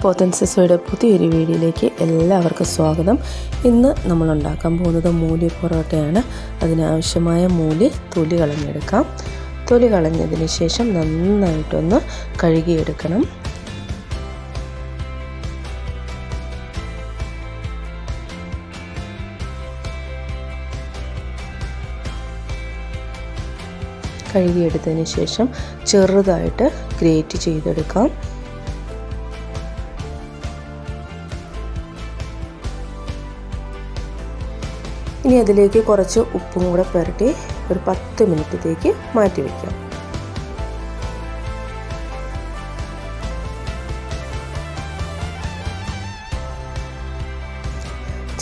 പോത്തൻസിസോയുടെ പുതിയൊരു വീഡിയോയിലേക്ക് എല്ലാവർക്കും സ്വാഗതം. ഇന്ന് നമ്മൾ ഉണ്ടാക്കാൻ പോകുന്നത് മൂലി പൊറോട്ടയാണ്. അതിനാവശ്യമായ മൂലി തൊലി കളഞ്ഞെടുക്കാം. തൊലി കളഞ്ഞതിന് ശേഷം നന്നായിട്ടൊന്ന് കഴുകിയെടുക്കണം. കഴുകിയെടുത്തതിന് ശേഷം ചെറുതായിട്ട് ഗ്രേറ്റ് ചെയ്തെടുക്കാം. ഇനി അതിലേക്ക് കുറച്ച് ഉപ്പും കൂടെ പുരട്ടി ഒരു 10 മിനിറ്റത്തേക്ക് മാറ്റി വയ്ക്കാം.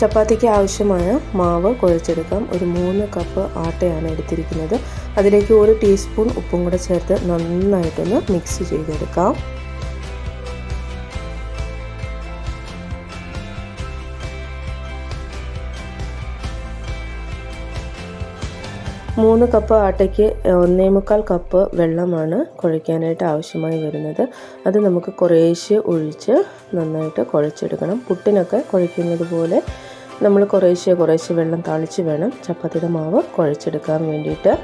ചപ്പാത്തിക്ക് ആവശ്യമായ മാവ് കുഴച്ചെടുക്കാം. ഒരു 3 കപ്പ് ആട്ടയാണ് എടുത്തിരിക്കുന്നത്. അതിലേക്ക് 1 ടീസ്പൂൺ ഉപ്പും കൂടെ ചേർത്ത് നന്നായിട്ടൊന്ന് മിക്സ് ചെയ്തെടുക്കാം. മൂന്ന് കപ്പ് ആട്ടയ്ക്ക് 1.25 കപ്പ് വെള്ളമാണ് കുഴയ്ക്കാനായിട്ട് ആവശ്യമായി വരുന്നത്. അത് നമുക്ക് കുറേശ്ശെ ഒഴിച്ച് നന്നായിട്ട് കുഴച്ചെടുക്കണം. പുട്ടിനൊക്കെ കുഴയ്ക്കുന്നത് പോലെ നമ്മൾ കുറേശ്ശെ വെള്ളം തളിച്ച് വേണം ചപ്പാത്തിയുടെ മാവ് കുഴച്ചെടുക്കാൻ വേണ്ടിയിട്ട്.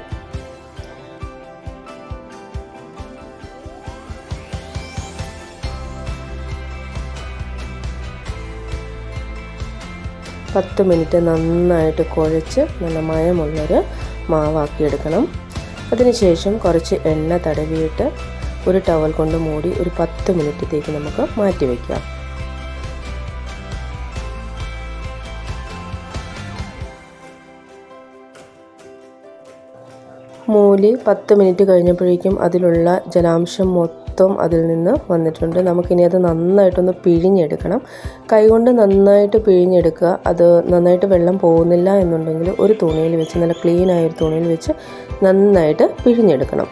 പത്ത് മിനിറ്റ് നന്നായിട്ട് കുഴച്ച് നല്ല മയമുള്ളൊരു മാവാക്കിയെടുക്കണം. അതിനുശേഷം കുറച്ച് എണ്ണ തടവിയിട്ട് ഒരു ടവൽ കൊണ്ട് മൂടി ഒരു 10 മിനിറ്റത്തേക്ക് നമുക്ക് മാറ്റി വയ്ക്കാം. മൂലി 10 മിനിറ്റ് കഴിഞ്ഞപ്പോഴേക്കും അതിലുള്ള ജലാംശം മൊത്തം അതിൽ നിന്ന് വന്നിട്ടുണ്ട്. നമുക്കിനി അത് നന്നായിട്ടൊന്ന് പിഴിഞ്ഞെടുക്കണം. കൈകൊണ്ട് നന്നായിട്ട് പിഴിഞ്ഞെടുക്കുക. അത് നന്നായിട്ട് വെള്ളം പോകുന്നില്ല എന്നുണ്ടെങ്കിൽ ഒരു തുണിയിൽ വെച്ച്, നല്ല ക്ലീനായ ഒരു തുണിയിൽ വെച്ച് നന്നായിട്ട് പിഴിഞ്ഞെടുക്കണം.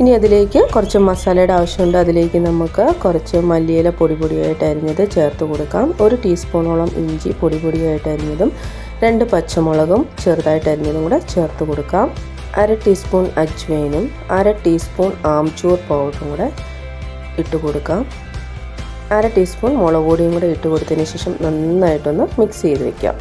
ഇനി അതിലേക്ക് കുറച്ച് മസാലയുടെ ആവശ്യമുണ്ട്. അതിലേക്ക് നമുക്ക് കുറച്ച് മല്ലിയില പൊടിയായിട്ട് അരിഞ്ഞത് ചേർത്ത് കൊടുക്കാം. 1 ടീസ്പൂണോളം ഇഞ്ചി പൊടിയായിട്ട് അരിഞ്ഞതും 2 പച്ചമുളകും ചെറുതായിട്ട് അരിഞ്ഞതും കൂടെ ചേർത്ത് കൊടുക്കാം. 1/2 ടീസ്പൂൺ അജ്വൈനും 1/2 ടീസ്പൂൺ ആംചൂർ പൗഡറും കൂടെ ഇട്ട് കൊടുക്കാം. 1/2 ടീസ്പൂൺ മുളക് പൊടിയും കൂടെ ഇട്ട് കൊടുത്തതിന് ശേഷം നന്നായിട്ടൊന്ന് മിക്സ് ചെയ്ത് വയ്ക്കാം.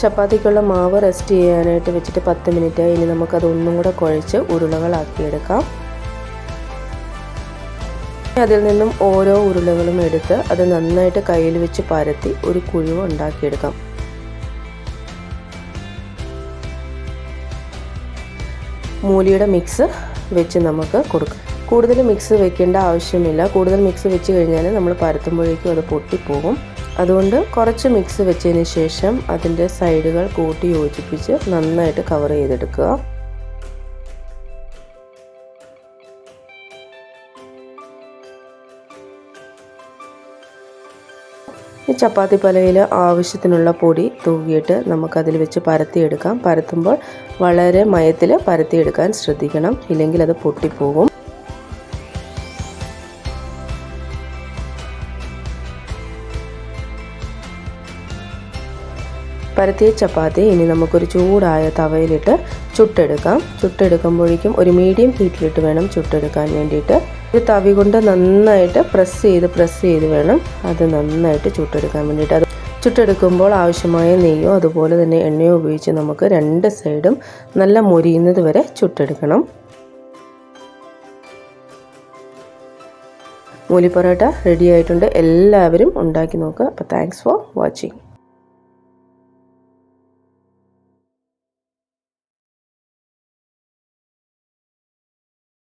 ചപ്പാത്തിക്കുള്ള മാവ് റെസ്റ്റ് ചെയ്യാനായിട്ട് വെച്ചിട്ട് 10 മിനിറ്റായി. ഇനി നമുക്കത് ഒന്നും കൂടെ കുഴച്ച് ഉരുളകളാക്കിയെടുക്കാം. അതിൽ നിന്നും ഓരോ ഉരുളകളും എടുത്ത് അത് നന്നായിട്ട് കയ്യിൽ വെച്ച് പരത്തി ഒരു കുഴിവ് ഉണ്ടാക്കിയെടുക്കാം. മൂലിയുടെ മിക്സ് വെച്ച് നമുക്ക് കൊടുക്കാം. കൂടുതൽ മിക്സ് വെക്കേണ്ട ആവശ്യമില്ല. കൂടുതൽ മിക്സ് വെച്ച് കഴിഞ്ഞാൽ നമ്മൾ പരത്തുമ്പോഴേക്കും അത് പൊട്ടിപ്പോകും. അതുകൊണ്ട് കുറച്ച് മിക്സ് വെച്ചതിന് ശേഷം അതിൻ്റെ സൈഡുകൾ കൂട്ടി യോജിപ്പിച്ച് നന്നായിട്ട് കവർ ചെയ്തെടുക്കുക. ഈ ചപ്പാത്തി പലകയിൽ ആവശ്യത്തിനുള്ള പൊടി തൂകിയിട്ട് നമുക്കതിൽ വെച്ച് പരത്തിയെടുക്കാം. പരത്തുമ്പോൾ വളരെ മയത്തിൽ പരത്തിയെടുക്കാൻ ശ്രദ്ധിക്കണം, ഇല്ലെങ്കിൽ അത് പൊട്ടിപ്പോകും. പരത്തിയ ചപ്പാത്തി ഇനി നമുക്കൊരു ചൂടായ തവയിലിട്ട് ചുട്ടെടുക്കാം. ചുട്ടെടുക്കുമ്പോഴേക്കും ഒരു മീഡിയം ഹീറ്റിലിട്ട് വേണം ചുട്ടെടുക്കാൻ വേണ്ടിയിട്ട്. ഒരു തവി കൊണ്ട് നന്നായിട്ട് പ്രസ് ചെയ്ത് വേണം അത് നന്നായിട്ട് ചുട്ടെടുക്കാൻ വേണ്ടിയിട്ട്. അത് ചുട്ടെടുക്കുമ്പോൾ ആവശ്യമായ നെയ്യോ അതുപോലെ തന്നെ എണ്ണയോ ഉപയോഗിച്ച് നമുക്ക് 2 സൈഡും നല്ല മൊരിയുന്നത് വരെ ചുട്ടെടുക്കണം. മൂലി പൊറോട്ട റെഡി ആയിട്ടുണ്ട്. എല്ലാവരും ഉണ്ടാക്കി നോക്കുക. അപ്പോൾ താങ്ക്സ് ഫോർ വാച്ചിങ്.